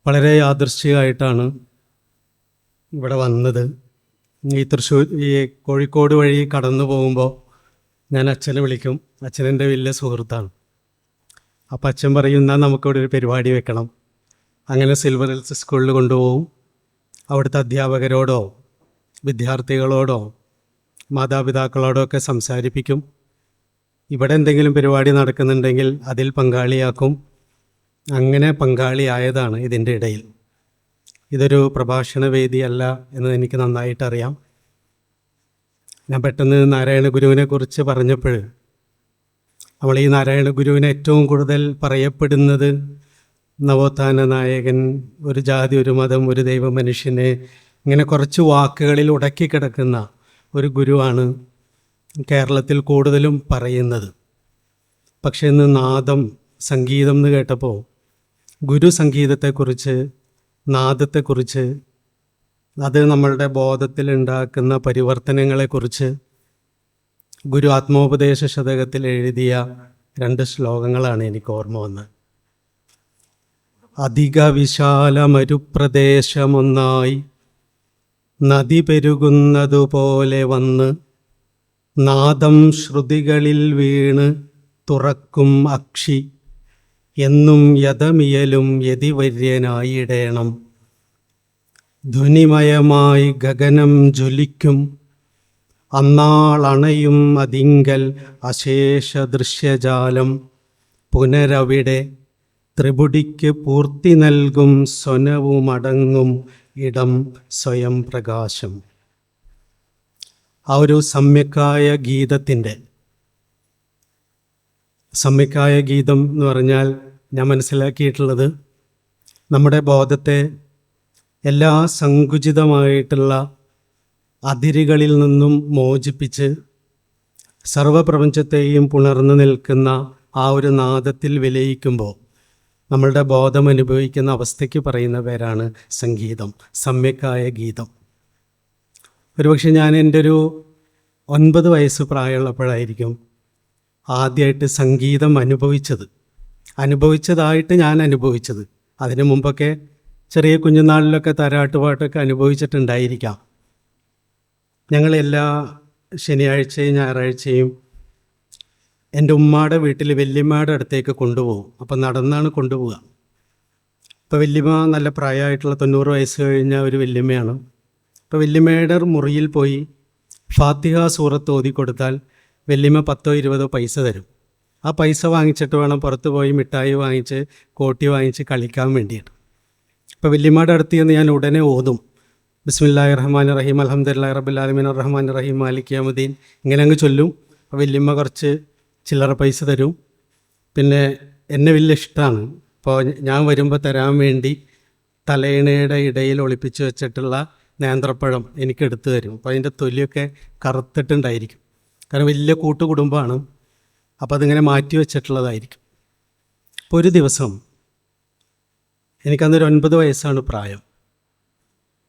വളരെ യാദൃശ്ചികമായിട്ടാണ് ഇവിടെ വന്നത്. ഈ കോഴിക്കോട് വഴി കടന്നു പോകുമ്പോൾ ഞാൻ അച്ഛനെ വിളിക്കും. അച്ഛനെൻ്റെ വലിയ സുഹൃത്താണ്. അപ്പോൾ അച്ഛൻ പറയും, എന്നാൽ നമുക്കിവിടെ ഒരു പരിപാടി വെക്കണം. അങ്ങനെ സിൽവർ ഹിൽസ് സ്കൂളിൽ കൊണ്ടുപോകും. അവിടുത്തെ അധ്യാപകരോടോ വിദ്യാർത്ഥികളോടോ മാതാപിതാക്കളോടോ ഒക്കെ സംസാരിപ്പിക്കും. ഇവിടെ എന്തെങ്കിലും പരിപാടി നടക്കുന്നുണ്ടെങ്കിൽ അതിൽ പങ്കാളിയാക്കും. അങ്ങനെ പങ്കാളിയായതാണ് ഇതിൻ്റെ ഇടയിൽ. ഇതൊരു പ്രഭാഷണ വേദിയല്ല എന്ന് എനിക്ക് നന്നായിട്ടറിയാം. ഞാൻ പെട്ടെന്ന് നാരായണ ഗുരുവിനെ കുറിച്ച് പറഞ്ഞപ്പോൾ, നമ്മൾ ഈ നാരായണ ഗുരുവിനെ ഏറ്റവും കൂടുതൽ പറയപ്പെടുന്നത് നവോത്ഥാന നായകൻ, ഒരു ജാതി, ഒരു മതം, ഒരു ദൈവ മനുഷ്യന്, ഇങ്ങനെ കുറച്ച് വാക്കുകളിൽ ഉടക്കി കിടക്കുന്ന ഒരു ഗുരുവാണ് കേരളത്തിൽ കൂടുതലും പറയുന്നത്. പക്ഷേ ഇന്ന് നാദം, സംഗീതം എന്ന് കേട്ടപ്പോൾ ഗുരു സംഗീതത്തെക്കുറിച്ച്, നാദത്തെക്കുറിച്ച്, അത് നമ്മളുടെ ബോധത്തിൽ ഉണ്ടാക്കുന്ന പരിവർത്തനങ്ങളെക്കുറിച്ച് ഗുരു ആത്മോപദേശ ശതകത്തിൽ എഴുതിയ 2 ശ്ലോകങ്ങളാണ് എനിക്ക് ഓർമ്മ വന്നത്. അധിക വിശാലമരുപ്രദേശമൊന്നായി നദി പെരുകുന്നതുപോലെ വന്ന് നാദം ശ്രുതികളിൽ വീണ് തുറക്കും അക്ഷി എന്നും യഥമിയലും യതിവര്യനായിടേണം. ധ്വനിമയമായി ഗഗനം ജ്വലിക്കും അന്നാളണയും അതിങ്കൽ അശേഷ ദൃശ്യജാലം. പുനരവിടെ ത്രിപുടിക്ക് പൂർത്തി നൽകും സ്വനവുമടങ്ങും ഇടം സ്വയം പ്രകാശം. ആ ഒരു സമ്യക്കായ ഗീതം എന്ന് പറഞ്ഞാൽ ഞാൻ മനസ്സിലാക്കിയിട്ടുള്ളത്, നമ്മുടെ ബോധത്തെ എല്ലാ സങ്കുചിതമായിട്ടുള്ള അതിരുകളിൽ നിന്നും മോചിപ്പിച്ച് സർവപ്രപഞ്ചത്തെയും പുണർന്നു നിൽക്കുന്ന ആ ഒരു നാദത്തിൽ വിലയിക്കുമ്പോൾ നമ്മളുടെ ബോധം അനുഭവിക്കുന്ന അവസ്ഥയ്ക്ക് പറയുന്ന പേരാണ് സംഗീതം, സമ്യക്കായ ഗീതം. ഒരുപക്ഷെ ഞാൻ എൻ്റെ ഒരു 9 വയസ്സ് പ്രായമുള്ളപ്പോഴായിരിക്കും ആദ്യമായിട്ട് സംഗീതം അനുഭവിച്ചതായിട്ട് ഞാൻ അനുഭവിച്ചത്. അതിനു മുമ്പൊക്കെ ചെറിയ കുഞ്ഞുനാളിലൊക്കെ താരാട്ടുപാട്ടൊക്കെ അനുഭവിച്ചിട്ടുണ്ടായിരിക്കാം. ഞങ്ങളെല്ലാ ശനിയാഴ്ചയും ഞായറാഴ്ചയും എൻ്റെ ഉമ്മയുടെ വീട്ടിൽ വല്യമ്മയുടെ അടുത്തേക്ക് കൊണ്ടുപോകും. അപ്പം നടന്നാണ് കൊണ്ടുപോവുക. ഇപ്പോൾ വല്യമ്മ നല്ല പ്രായമായിട്ടുള്ള 90 വയസ്സ് കഴിഞ്ഞ ഒരു വല്യമ്മയാണ്. അപ്പോൾ വല്യമ്മയുടെ മുറിയിൽ പോയി ഫാത്തിഹ സൂറത്ത് ഓതി കൊടുത്താൽ വല്യമ്മ 10-20 പൈസ തരും. ആ പൈസ വാങ്ങിച്ചിട്ട് വേണം പുറത്ത് പോയി മിഠായി വാങ്ങിച്ച് കോട്ടി വാങ്ങിച്ച് കളിക്കാൻ വേണ്ടിയിട്ട്. ഇപ്പോൾ വല്യമ്മയുടെ അടുത്ത് ചെന്ന് ഞാൻ ഉടനെ ഓതും, ബിസ്മില്ലാഹിർ റഹ്മാനിർ റഹീം അൽഹംദുലില്ലാഹി റബ്ബിൽ ആലമീൻ റഹ്മാനിർ റഹീം മാലിക് യൗമിദ്ദീൻ, ഇങ്ങനെ അങ്ങ് ചൊല്ലും. അപ്പോൾ വല്യമ്മ കുറച്ച് ചില്ലറ പൈസ തരും. പിന്നെ എന്നെ വലിയ ഇഷ്ടമാണ്. അപ്പോൾ ഞാൻ വരുമ്പോൾ തരാൻ വേണ്ടി തലയിണയുടെ ഇടയിൽ ഒളിപ്പിച്ച് വെച്ചിട്ടുള്ള നേന്ത്രപ്പഴം എനിക്കെടുത്ത് തരും. അപ്പോൾ അതിൻ്റെ തൊലിയൊക്കെ കറുത്തിട്ടുണ്ടായിരിക്കും. കാരണം വലിയ കൂട്ടുകുടുംബമാണ്. അപ്പോൾ അതിങ്ങനെ മാറ്റി വെച്ചിട്ടുള്ളതായിരിക്കും. അപ്പോൾ ഒരു ദിവസം, എനിക്കന്നൊരു 9 വയസ്സാണ് പ്രായം.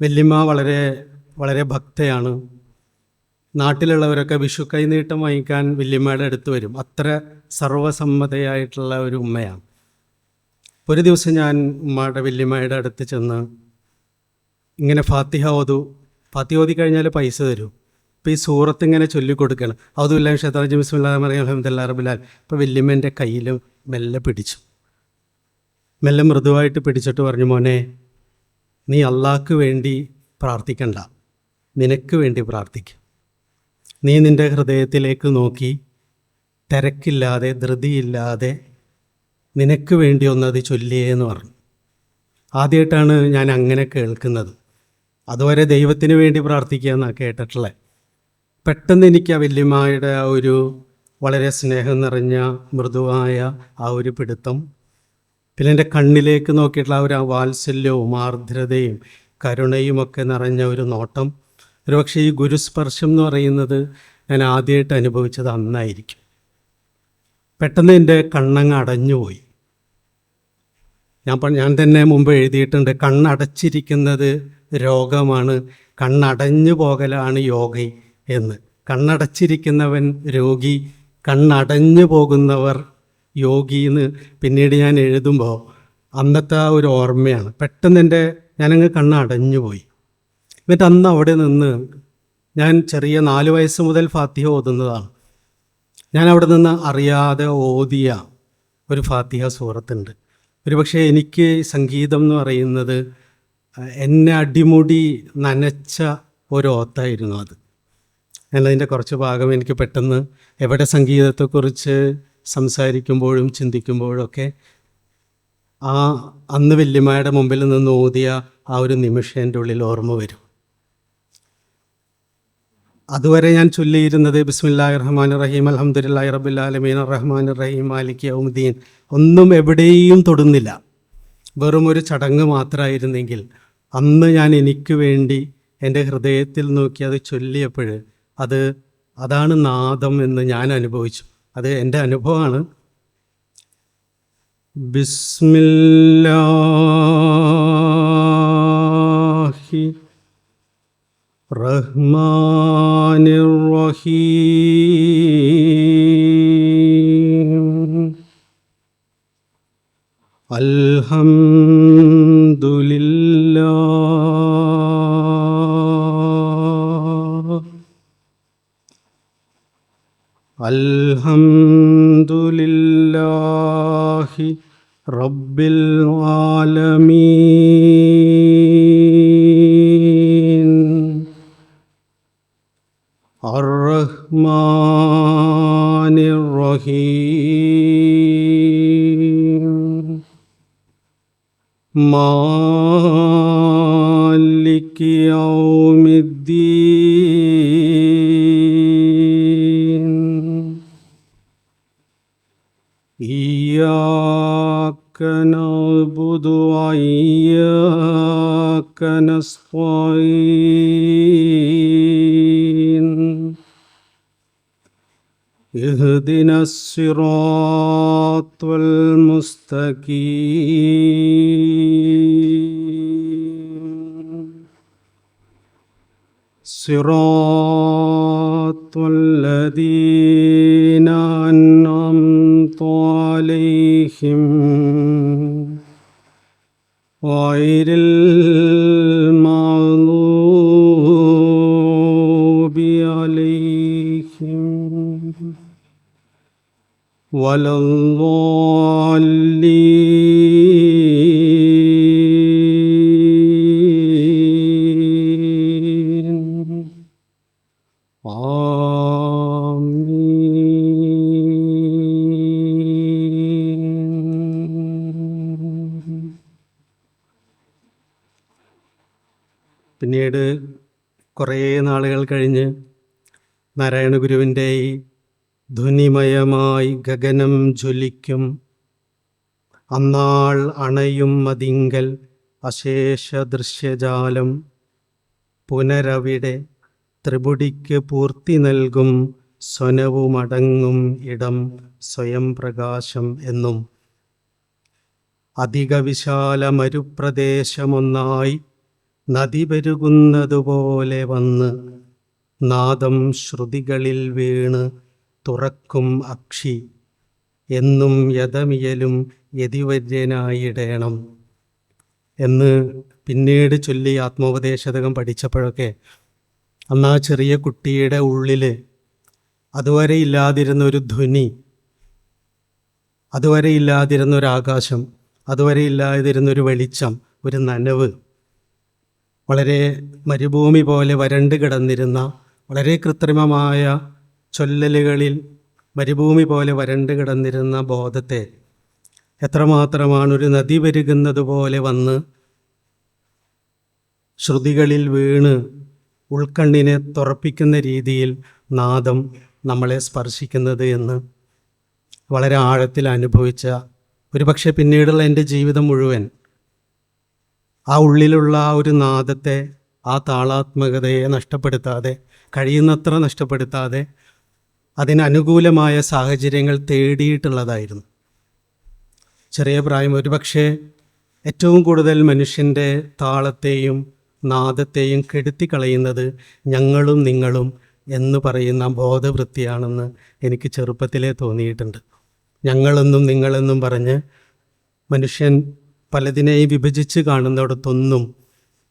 വല്യമ്മ വളരെ വളരെ ഭക്തയാണ്. നാട്ടിലുള്ളവരൊക്കെ വിഷു കൈനീട്ടം വാങ്ങിക്കാൻ വല്യമ്മയുടെ അടുത്ത് വരും. അത്ര സർവ്വസമ്മതയായിട്ടുള്ള ഒരു ഉമ്മയാണ്. ഒരു ദിവസം ഞാൻ വല്യമ്മയുടെ അടുത്ത് ചെന്ന് ഇങ്ങനെ ഫാത്തിഹ ഓതി കഴിഞ്ഞാൽ പൈസ തരും. അപ്പോൾ ഈ സൂറത്ത് ഇങ്ങനെ ചൊല്ലിക്കൊടുക്കണം. ഔദുബില്ലാഹിമിനശ് ശൈത്വാനിർ റജീം ബിസ്മില്ലാഹിർ റഹ്മാനിർ റഹീം അൽഹംദുലില്ലാഹി റബ്ബിൽ ആലമീൻ. അപ്പോൾ വല്യമ്മേൻ്റെ കയ്യിൽ മെല്ലെ പിടിച്ചു. മെല്ലെ മൃദുവായിട്ട് പിടിച്ചിട്ട് പറഞ്ഞു, മോനെ, നീ അള്ളാഹ്ക്ക് വേണ്ടി പ്രാർത്ഥിക്കണ്ട, നിനക്ക് വേണ്ടി പ്രാർത്ഥിക്കും. നീ നിൻ്റെ ഹൃദയത്തിലേക്ക് നോക്കി തിരക്കില്ലാതെ ധൃതിയില്ലാതെ നിനക്ക് വേണ്ടി ഒന്നത് ചൊല്ലിയേ എന്ന് പറഞ്ഞു. ആദ്യമായിട്ടാണ് ഞാൻ അങ്ങനെ കേൾക്കുന്നത്. അതുവരെ ദൈവത്തിന് വേണ്ടി പ്രാർത്ഥിക്കുക എന്നാണ് കേട്ടിട്ടുള്ളത്. പെട്ടെന്ന് എനിക്ക് ആ വല്യമ്മയുടെ ആ ഒരു വളരെ സ്നേഹം നിറഞ്ഞ മൃദുവായ ആ ഒരു പിടുത്തം, പിന്നെ എൻ്റെ കണ്ണിലേക്ക് നോക്കിയിട്ടുള്ള ആ ഒരു വാത്സല്യവും ആർദ്രതയും കരുണയും ഒക്കെ നിറഞ്ഞ ഒരു നോട്ടം, ഒരുപക്ഷെ ഈ ഗുരുസ്പർശം എന്ന് പറയുന്നത് ഞാൻ ആദ്യമായിട്ട് അനുഭവിച്ചത് അന്നായിരിക്കും. പെട്ടെന്ന് എൻ്റെ കണ്ണങ്ങ് അടഞ്ഞുപോയി. ഞാൻ തന്നെ മുമ്പ് എഴുതിയിട്ടുണ്ട്, കണ്ണടച്ചിരിക്കുന്നത് രോഗമാണ്, കണ്ണടഞ്ഞു പോകലാണ് യോഗ എന്ന്. കണ്ണടച്ചിരിക്കുന്നവൻ രോഗി, കണ്ണടഞ്ഞു പോകുന്നവർ യോഗി എന്ന് പിന്നീട് ഞാൻ എഴുതുമ്പോൾ അന്നത്തെ ആ ഒരു ഓർമ്മയാണ്. പെട്ടെന്ന് ഞാനങ്ങ് കണ്ണടഞ്ഞു പോയി. എന്നിട്ട് അന്ന് അവിടെ നിന്ന് ഞാൻ ചെറിയ 4 വയസ്സ് മുതൽ ഫാത്തിഹ ഓതുന്നതാണ്. ഞാൻ അവിടെ നിന്ന് അറിയാതെ ഓതിയ ഒരു ഫാത്തിഹ സൂറത്തുണ്ട്. ഒരുപക്ഷെ എനിക്ക് സംഗീതം എന്ന് പറയുന്നത് എന്നെ അടിമുടി നനച്ച ഒരു ഓത്തായിരുന്നു അത്. ഞാനതിൻ്റെ കുറച്ച് ഭാഗം എനിക്ക് പെട്ടെന്ന് എവിടെ സംഗീതത്തെക്കുറിച്ച് സംസാരിക്കുമ്പോഴും ചിന്തിക്കുമ്പോഴും ഒക്കെ അന്ന് വല്യമ്മയുടെ മുമ്പിൽ നിന്ന് ഓതിയ ആ ഒരു നിമിഷം എൻ്റെ ഉള്ളിൽ ഓർമ്മ വരും. അതുവരെ ഞാൻ ചൊല്ലിയിരുന്നത് ബിസ്മില്ലാഹിർ റഹ്മാനിർ റഹീം അൽഹംദുലില്ലാഹി റബ്ബിൽ ആലമീൻ റഹ്മാനിർ റഹീം മാലിക് യൗമിദ്ദീൻ ഒന്നും എവിടെയും തൊടുന്നില്ല. വെറും ഒരു ചടങ്ങ് മാത്രമായിരുന്നെങ്കിൽ അന്ന് ഞാൻ എനിക്ക് വേണ്ടി എൻ്റെ ഹൃദയത്തിൽ നോക്കി അത് ചൊല്ലിയപ്പോൾ അതാണ് നാദം എന്ന് ഞാൻ അനുഭവിച്ചു. അത് എൻ്റെ അനുഭവമാണ്. ബിസ്മില്ലാഹി റഹ്മാനിർ റഹീം അൽഹംദുലില്ലാഹി റബ്ബിൽ ആലമീൻ അർ-റഹ്മാനിർ റഹീം മാലിക് യൗമിദ്ദീൻ ഇയ്യാക നഅ്ബുദു വഇയ്യാക നസ്തഈൻ ഇഹ്ദിനസ് സിറാത്തൽ മുസ്തഖീം സിറാത്തൽ ലദീന അൻഅംത അലൈഹിം ഗൈറിൽ മഗ്ദൂബി അലൈഹിം വലദ്ദാല്ലീൻ ആമീൻ. പിന്നീട് കുറേ നാളുകൾ കഴിഞ്ഞ് നാരായണ ഗുരുവിൻ്റെ ഈ ധ്വനിമയമായി ഗഗനം ജ്വലിക്കും അന്നാൾ അണയും മതിങ്കൽ അശേഷ ദൃശ്യജാലം പുനരവിടെ ത്രിപുടിക്ക് പൂർത്തി നൽകും സ്വനവുമടങ്ങും ഇടം സ്വയം പ്രകാശം എന്നും അധിക വിശാല മരുപ്രദേശമൊന്നായി നദി പെരുകുന്നതുപോലെ വന്ന് നാദം ശ്രുതികളിൽ വീണ് തുറക്കും അക്ഷി എന്നും യഥമിയലും യതിവര്യനായിടേണം എന്ന് പിന്നീട് ചൊല്ലി ആത്മോപദേശതകം പഠിച്ചപ്പോഴൊക്കെ അന്ന് ആ ചെറിയ കുട്ടിയുടെ ഉള്ളിൽ അതുവരെ ഇല്ലാതിരുന്നൊരു ധ്വനി, അതുവരെ ഇല്ലാതിരുന്നൊരാകാശം, അതുവരെ ഇല്ലാതിരുന്നൊരു വെളിച്ചം, ഒരു നനവ്, വളരെ മരുഭൂമി പോലെ വരണ്ട് കിടന്നിരുന്ന വളരെ കൃത്രിമമായ ചൊല്ലലുകളിൽ മരുഭൂമി പോലെ വരണ്ട് കിടന്നിരുന്ന ബോധത്തെ എത്രമാത്രമാണ് ഒരു നദി പെരുകുന്നത് പോലെ വന്ന് ശ്രുതികളിൽ വീണ് ഉൾക്കണ്ണിനെ തുറപ്പിക്കുന്ന രീതിയിൽ നാദം നമ്മളെ സ്പർശിക്കുന്നത് എന്ന് വളരെ ആഴത്തിൽ അനുഭവിച്ച, ഒരുപക്ഷെ പിന്നീടുള്ള എൻ്റെ ജീവിതം മുഴുവൻ ആ ഉള്ളിലുള്ള ആ ഒരു നാദത്തെ, ആ താളാത്മകതയെ നഷ്ടപ്പെടുത്താതെ, കഴിയുന്നത്ര നഷ്ടപ്പെടുത്താതെ അതിനനുകൂലമായ സാഹചര്യങ്ങൾ തേടിയിട്ടുള്ളതായിരുന്നു. ചെറിയ പ്രായം ഒരുപക്ഷെ ഏറ്റവും കൂടുതൽ മനുഷ്യൻ്റെ താളത്തെയും നാദത്തെയും കെടുത്തിക്കളയുന്നത് ഞങ്ങളും നിങ്ങളും എന്ന് പറയുന്ന ബോധവൃത്തിയാണെന്ന് എനിക്ക് ചെറുപ്പത്തിലേ തോന്നിയിട്ടുണ്ട്. ഞങ്ങളെന്നും നിങ്ങളെന്നും പറഞ്ഞ് മനുഷ്യൻ പലതിനെയും വിഭജിച്ച് കാണുന്നിടത്തൊന്നും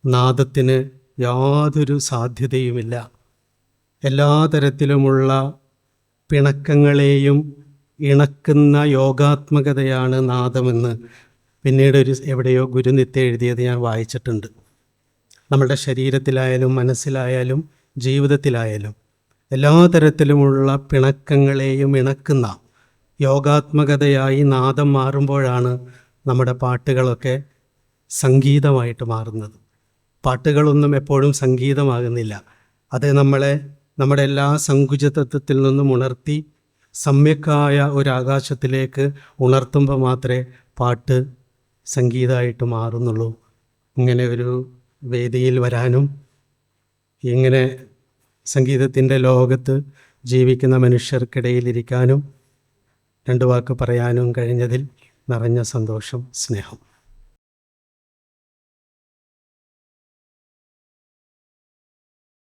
നാദത്തിന് യാതൊരു സാധ്യതയുമില്ല. എല്ലാ തരത്തിലുമുള്ള പിണക്കങ്ങളെയും ഇണക്കുന്ന യോഗാത്മകതയാണ് നാദമെന്ന് പിന്നീട് എവിടെയോ ഗുരുനിത്യ എഴുതിയത് ഞാൻ വായിച്ചിട്ടുണ്ട്. നമ്മുടെ ശരീരത്തിലായാലും മനസ്സിലായാലും ജീവിതത്തിലായാലും എല്ലാ തരത്തിലുമുള്ള പിണക്കങ്ങളെയും ഇണക്കുന്ന യോഗാത്മകതയായി നാദം മാറുമ്പോഴാണ് നമ്മുടെ പാട്ടുകളൊക്കെ സംഗീതമായിട്ട് മാറുന്നത്. പാട്ടുകളൊന്നും എപ്പോഴും സംഗീതമാകുന്നില്ല. അത് നമ്മളെ നമ്മുടെ എല്ലാ സങ്കുചിതത്വത്തിൽ നിന്നും ഉണർത്തി സമ്യക്കായ ഒരാകാശത്തിലേക്ക് ഉണർത്തുമ്പോൾ മാത്രമേ പാട്ട് സംഗീതമായിട്ട് മാറുന്നുള്ളൂ. ഇങ്ങനെ ഒരു വേദിയിൽ വരാനും ഇങ്ങനെ സംഗീതത്തിൻ്റെ ലോകത്ത് ജീവിക്കുന്ന മനുഷ്യർക്കിടയിലിരിക്കാനും രണ്ട് വാക്ക് പറയാനും കഴിഞ്ഞതിൽ നിറഞ്ഞ സന്തോഷം, സ്നേഹം.